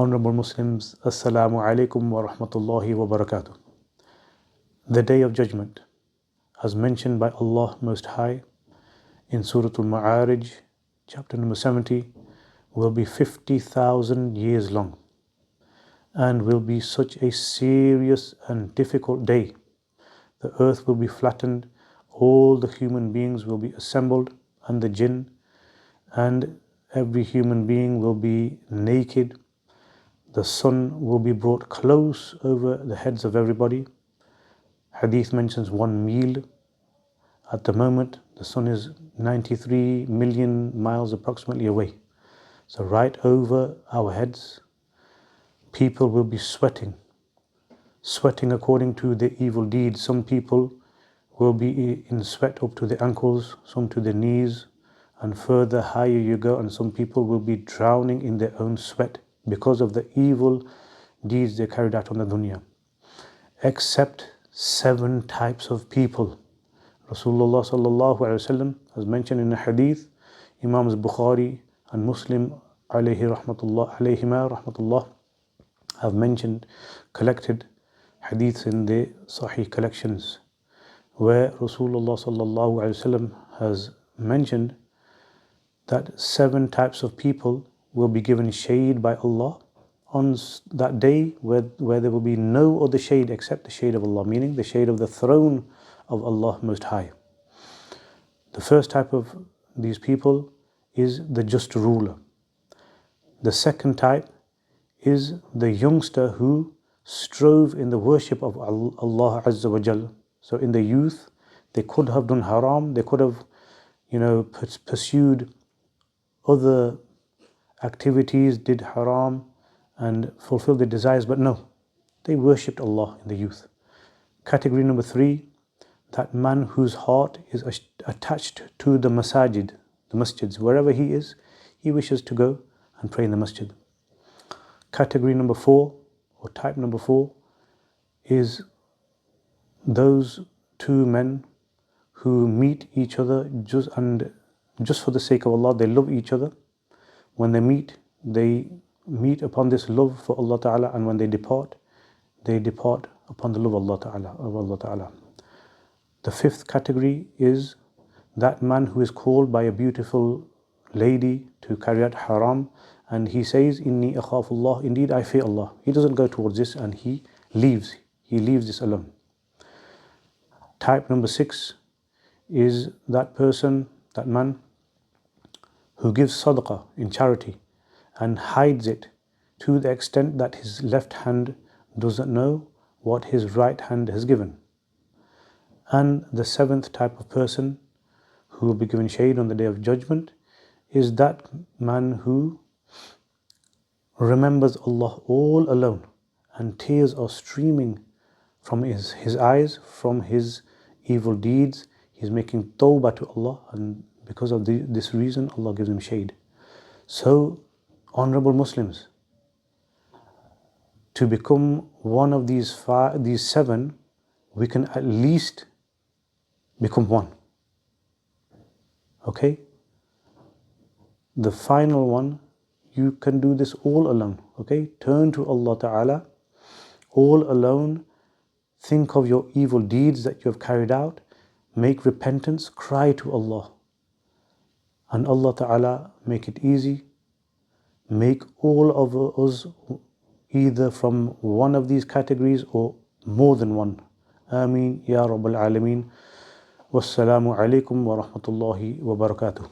Honorable Muslims, Assalamu alaikum wa rahmatullahi wa barakatuh. The Day of Judgment, as mentioned by Allah Most High in Surah Al-Ma'arij, chapter number 70, will be 50,000 years long and will be such a serious and difficult day. The earth will be flattened, all the human beings will be assembled and the jinn, and every human being will be naked. The sun will be brought close over the heads of everybody. Hadith mentions 1 meal. At the moment, the sun is 93 million miles approximately away. So right over our heads, people will be sweating according to their evil deeds. Some people will be in sweat up to the ankles, some to the knees, and further higher you go, and some people will be drowning in their own sweat because of the evil deeds they carried out on the dunya. Except 7 types of people. Rasulullah sallallahu alaihi wasallam has mentioned in a hadith, Imams Bukhari and Muslim alayhima rahmatullah have mentioned, collected hadiths in the Sahih collections, where Rasulullah sallallahu alaihi wasallam has mentioned that 7 types of people will be given shade by Allah on that day, where there will be no other shade except the shade of Allah, meaning the shade of the throne of Allah Most High. The first type of these people is the just ruler. The second type is the youngster who strove in the worship of Allah Azza wa Jal. So in the youth, they could have done haram, they could have, pursued other activities, did haram and fulfilled their desires, but no, they worshipped Allah in the youth. Category number 3, that man whose heart is attached to the masajid, the masjids, wherever he is, he wishes to go and pray in the masjid. Category number 4, or type number 4, is those 2 men who meet each other just for the sake of Allah. They love each other. When they meet upon this love for Allah Ta'ala, and when they depart upon the love of Allah Ta'ala. The 5th category is that man who is called by a beautiful lady to carry out haram, and he says, Inni akhafullah, indeed I fear Allah. He doesn't go towards this, and he leaves this alone. Type number 6 is that person, that man who gives sadaqah in charity and hides it to the extent that his left hand doesn't know what his right hand has given. And the 7th type of person who will be given shade on the Day of Judgment is that man who remembers Allah all alone, and tears are streaming from his eyes from his evil deeds. He's making tawbah to Allah, and because of this reason, Allah gives him shade. So, honorable Muslims, to become one of these 7, we can at least become one. Okay? The final one, you can do this all alone. Okay? Turn to Allah Ta'ala all alone. Think of your evil deeds that you have carried out. Make repentance, cry to Allah. And Allah Ta'ala make it easy. Make all of us either from one of these categories or more than one. Ameen Ya Rabbal Alameen. Wassalamu alaikum wa rahmatullahi wa barakatuh.